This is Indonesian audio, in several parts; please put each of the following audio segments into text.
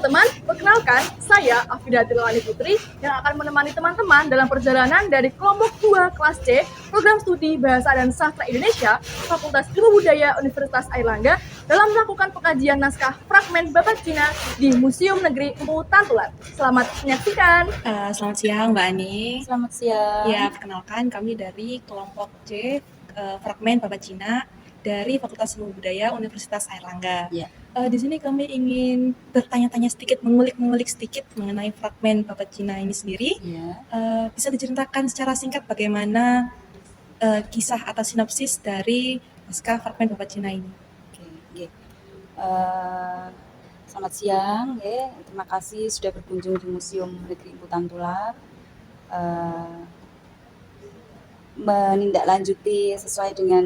teman-teman, perkenalkan saya Afida Tilawani Putri yang akan menemani teman-teman dalam perjalanan dari kelompok 2 kelas C Program Studi Bahasa dan Sastra Indonesia Fakultas Ilmu Budaya Universitas Airlangga dalam melakukan pengkajian naskah fragmen Babat Cina di Museum Negeri Empu Tantular. Selamat menyaksikan. Selamat siang Mbak Ani. Selamat siang. Ya, perkenalkan kami dari kelompok C fragmen Babat Cina dari Fakultas Ilmu Budaya Universitas Airlangga. Ya. Di sini kami ingin bertanya-tanya sedikit, mengulik sedikit mengenai fragmen Babat Cina ini sendiri. Ya. Bisa diceritakan secara singkat bagaimana kisah atau sinopsis dari naskah fragmen Babat Cina ini? Oke. Selamat siang, terima kasih sudah berkunjung di Museum Negeri Empu Tantular. Menindaklanjuti sesuai dengan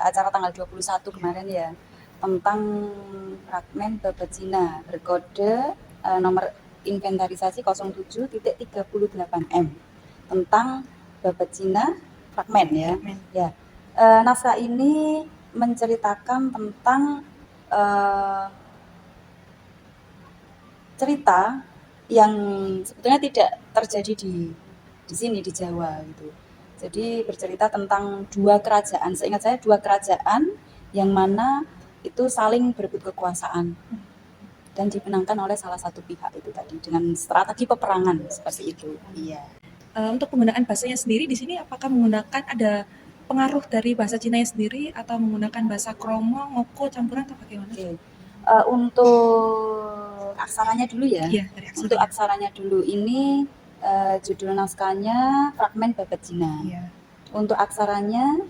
acara tanggal 21 kemarin ya, tentang fragmen Babat Cina berkode nomor inventarisasi 07.38M tentang Babat Cina fragmen ya. Naskah ini menceritakan tentang cerita yang sebetulnya tidak terjadi di sini di Jawa gitu. Jadi bercerita tentang dua kerajaan, seingat saya dua kerajaan yang mana itu saling berebut kekuasaan dan dimenangkan oleh salah satu pihak itu tadi dengan strategi peperangan seperti itu. Iya. Untuk penggunaan bahasanya sendiri di sini apakah menggunakan ada pengaruh dari bahasa Cina sendiri atau menggunakan bahasa Kromo, Ngoko, campuran atau bagaimana? Oke. Untuk aksaranya dulu ya. Iya, dari aksaranya. Untuk aksaranya dulu ini judul naskahnya fragmen Babat Cina. Iya. Untuk aksaranya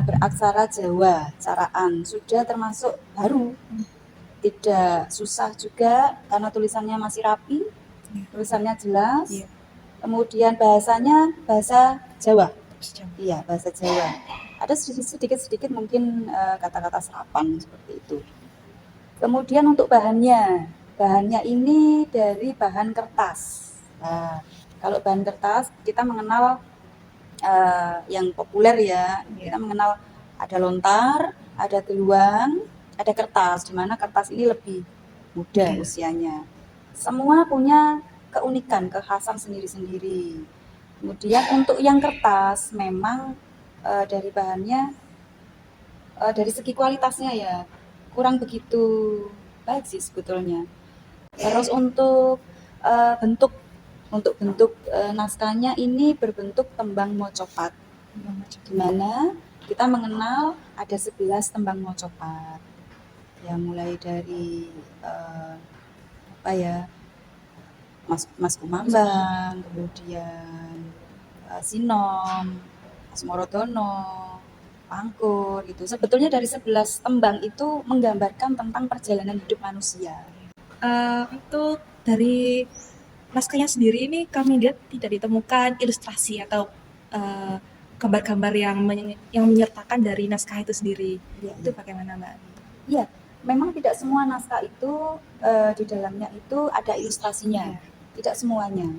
beraksara Jawa, caraan, sudah termasuk baru, tidak susah juga karena tulisannya masih rapi, tulisannya jelas, kemudian bahasanya bahasa Jawa. Iya, bahasa Jawa. Ada sedikit mungkin kata-kata serapan seperti itu. Kemudian untuk bahannya ini dari bahan kertas. Nah, kalau bahan kertas kita mengenal yang populer ya, kita mengenal ada lontar, ada teluang, ada kertas, di mana kertas ini lebih muda usianya. Semua punya keunikan, kekhasan sendiri-sendiri. Kemudian untuk yang kertas memang dari bahannya, dari segi kualitasnya ya kurang begitu baik sih sebetulnya. Terus untuk bentuk naskahnya ini berbentuk tembang mocopat, di mana kita mengenal ada 11 tembang mocopat ya, mulai dari Mas Kumambang, kemudian Sinom, Asmorodono, Pangkur gitu. Sebetulnya dari 11 tembang itu menggambarkan tentang perjalanan hidup manusia. Untuk dari naskahnya sendiri ini kami lihat tidak ditemukan ilustrasi atau gambar-gambar yang menyertakan dari naskah itu sendiri. Itu bagaimana Mbak? Iya, memang tidak semua naskah itu di dalamnya itu ada ilustrasinya, tidak semuanya.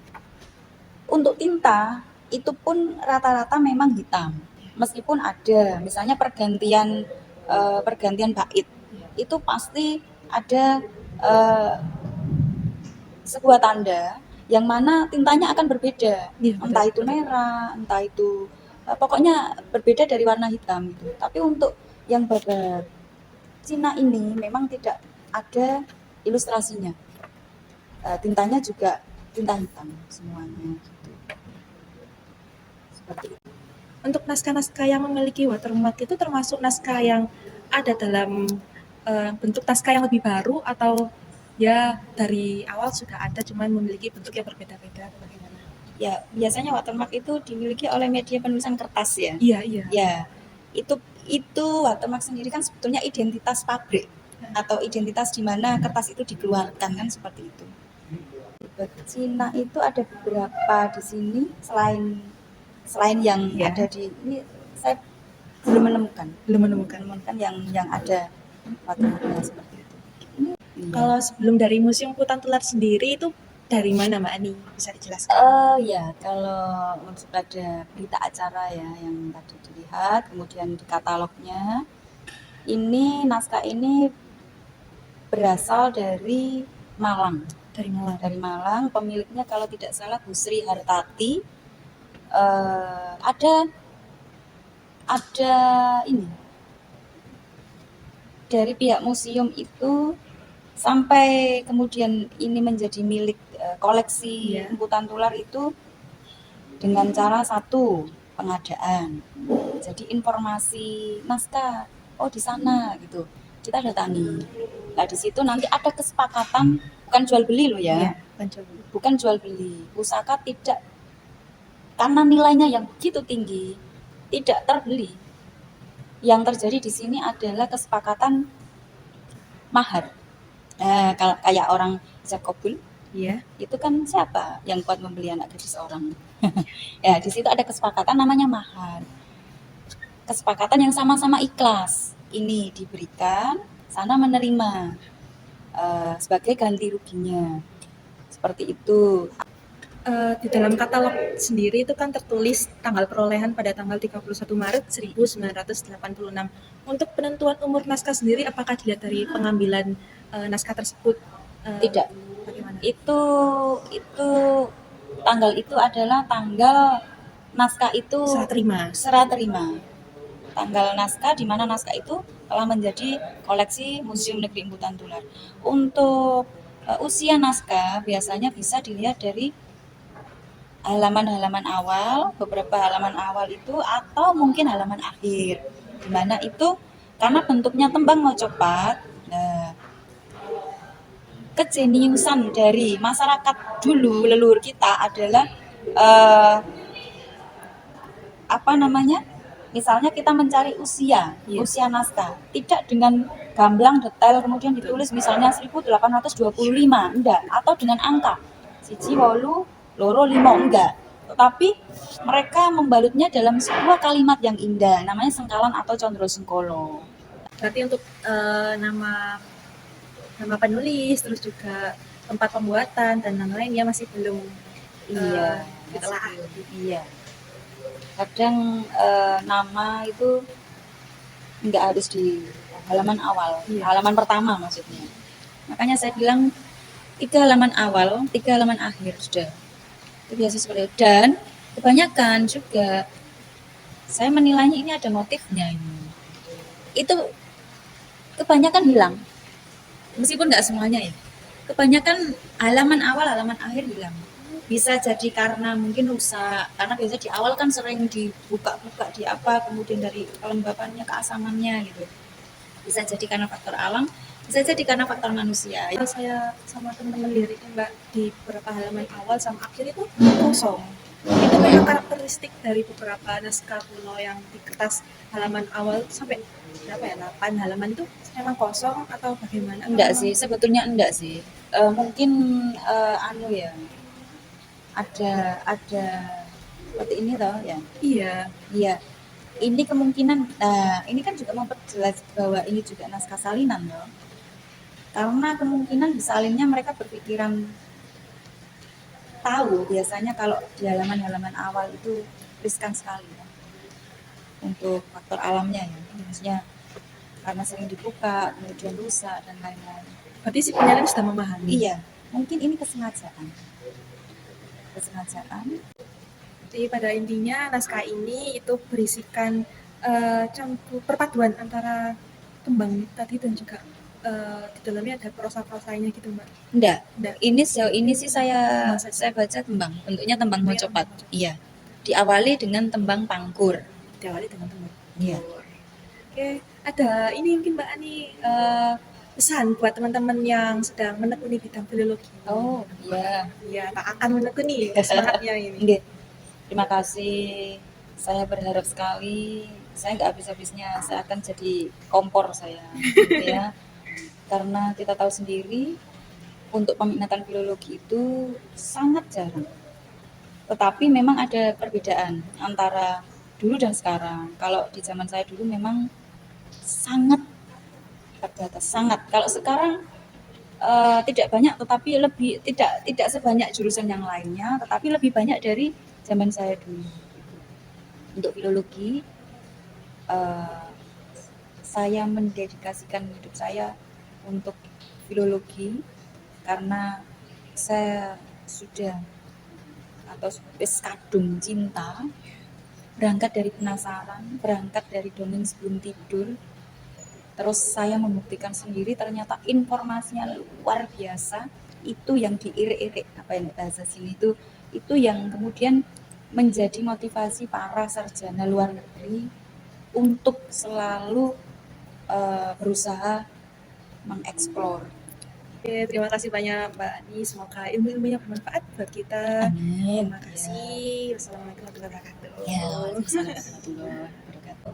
Untuk tinta itu pun rata-rata memang hitam, meskipun ada misalnya pergantian bait itu pasti ada sebuah tanda yang mana tintanya akan berbeda, entah itu merah, entah itu pokoknya berbeda dari warna hitam itu. Tapi untuk yang Babat Cina ini memang tidak ada ilustrasinya, tintanya juga tinta hitam semuanya gitu. Seperti itu. Untuk naskah-naskah yang memiliki watermark itu termasuk naskah yang ada dalam bentuk naskah yang lebih baru atau ya dari awal sudah ada cuman memiliki bentuk yang berbeda-beda bagaimana? Ya, biasanya watermark itu dimiliki oleh media penulisan kertas ya. Iya. Ya, itu watermark sendiri kan sebetulnya identitas pabrik atau identitas di mana kertas itu dikeluarkan kan seperti itu. Cina itu ada beberapa di sini selain yang ada di ini, saya belum menemukan yang ada watermarknya seperti itu. Kalau sebelum dari Museum Empu Tantular sendiri itu dari mana Mbak Ani? Bisa dijelaskan? Ya, kalau untuk ada berita acara ya yang tadi dilihat, kemudian di katalognya, ini naskah ini berasal dari Malang. Dari Malang. Dari Malang, pemiliknya kalau tidak salah Bu Sri Hartati. Ada ini dari pihak museum itu sampai kemudian ini menjadi milik koleksi Iya. Emputan Tular itu dengan cara satu pengadaan. Jadi informasi naskah, oh di sana gitu, kita datangi. Nah di situ nanti ada kesepakatan, bukan jual beli loh ya, Iya, Pancol. bukan jual beli. Pusaka tidak, karena nilainya yang begitu tinggi, tidak terbeli. Yang terjadi di sini adalah kesepakatan mahar. Nah, kalau kayak orang Jakobul, Iya. itu kan siapa yang kuat membeli anak gadis orang? Ya, di situ ada kesepakatan namanya mahar. Kesepakatan yang sama-sama ikhlas. Ini diberikan, sana menerima sebagai ganti ruginya. Seperti itu. Di dalam katalog sendiri itu kan tertulis tanggal perolehan pada tanggal 31 Maret 1986. Untuk penentuan umur naskah sendiri, apakah dilihat dari pengambilan naskah tersebut? Tidak. Bagaimana? Itu tanggal itu adalah tanggal naskah itu serah terima. Tanggal naskah di mana naskah itu telah menjadi koleksi Museum Negeri Emputan Tular. Untuk usia naskah biasanya bisa dilihat dari halaman-halaman awal, beberapa halaman awal itu, atau mungkin halaman akhir, di mana itu karena bentuknya tembang mocopat. Nah, kejeniusan dari masyarakat dulu leluhur kita adalah misalnya kita mencari usia naskah, tidak dengan gamblang detail kemudian ditulis misalnya 1825, enggak, atau dengan angka 1, 8, 2, 5, enggak, tetapi mereka membalutnya dalam sebuah kalimat yang indah, namanya sengkalan atau condro sengkolo. Berarti untuk nama penulis, terus juga tempat pembuatan dan lain-lain ya masih belum ditelaah. Iya. Kadang nama itu nggak harus di halaman awal, halaman pertama maksudnya. Makanya saya bilang 3 halaman awal, 3 halaman akhir sudah. Itu biasa seperti itu. Dan kebanyakan juga saya menilainya ini ada motifnya ini. Itu kebanyakan hilang. Meskipun nggak semuanya ya. Kebanyakan halaman awal, halaman akhir hilang. Bisa jadi karena mungkin rusak, karena biasa di awal kan sering dibuka-buka di apa, kemudian dari kelembapannya, keasamannya gitu. Bisa jadi karena faktor alam, bisa jadi karena faktor manusia. Kalau saya sama teman-teman lihat itu Mbak, di beberapa halaman awal sama akhir itu kosong. Itu memang karakteristik dari beberapa naskah kuno yang di kertas halaman awal sampai berapa ya, 8 halaman itu memang kosong atau bagaimana? Enggak sih, sebetulnya enggak sih. Mungkin ada seperti ini toh ya. Iya. Ini kemungkinan, ini kan juga memperjelas bahwa ini juga naskah salinan loh. Karena kemungkinan di salinnya mereka berpikiran tahu biasanya kalau di halaman-halaman awal itu riskan sekali ya. Untuk faktor alamnya ya. Maksudnya karena sering dibuka, kemudian rusak dan lain-lain. Berarti si penyalin sudah memahami. Iya, mungkin ini kesengajaan. Jadi pada intinya naskah ini itu berisikan perpaduan antara tembang tadi dan juga di dalamnya ada prosa-prosanya gitu Mbak. Enggak. Ini sejauh ini sih saya baca tembang, bentuknya tembang mocopat. Iya. Diawali dengan tembang pangkur. Iya. Oke, ada ini mungkin Mbak Ani pesan buat teman-teman yang sedang menekuni bidang filologi. Oh, iya. Iya, tak akan menekuni semangatnya ini. Nggih. Terima kasih. Saya berharap sekali saya nggak habis-habisnya saya akan jadi kompor saya, gitu ya. Karena kita tahu sendiri untuk peminatan filologi itu sangat jarang. Tetapi memang ada perbedaan antara dulu dan sekarang. Kalau di zaman saya dulu memang sangat terbatas, sangat. Kalau sekarang tidak banyak, tetapi lebih tidak sebanyak jurusan yang lainnya, tetapi lebih banyak dari zaman saya dulu. Untuk filologi, saya mendedikasikan hidup saya untuk filologi karena saya sudah atau wis kadung cinta, berangkat dari penasaran, berangkat dari dongeng sebelum tidur. Terus saya membuktikan sendiri ternyata informasinya luar biasa. Itu yang diirik-irik, apa yang bahasa sini itu yang kemudian menjadi motivasi para sarjana luar negeri untuk selalu berusaha mengeksplor. Oke, terima kasih banyak Mbak Ani. Semoga ilmu-ilmunya bermanfaat buat kita. Amin. Terima kasih. Wassalamualaikum warahmatullahi wabarakatuh. Ya, waalaikumsalam warahmatullahi wabarakatuh.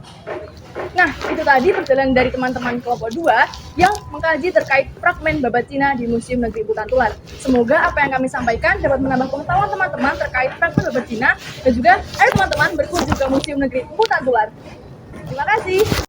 Nah, itu tadi perjalanan dari teman-teman kelompok 2 yang mengkaji terkait fragmen babat Cina di Museum Negeri Hutan Tular. Semoga apa yang kami sampaikan dapat menambah pengetahuan teman-teman terkait fragmen babat Cina dan juga ayo teman-teman berkunjung ke Museum Negeri Hutan Tular. Terima kasih.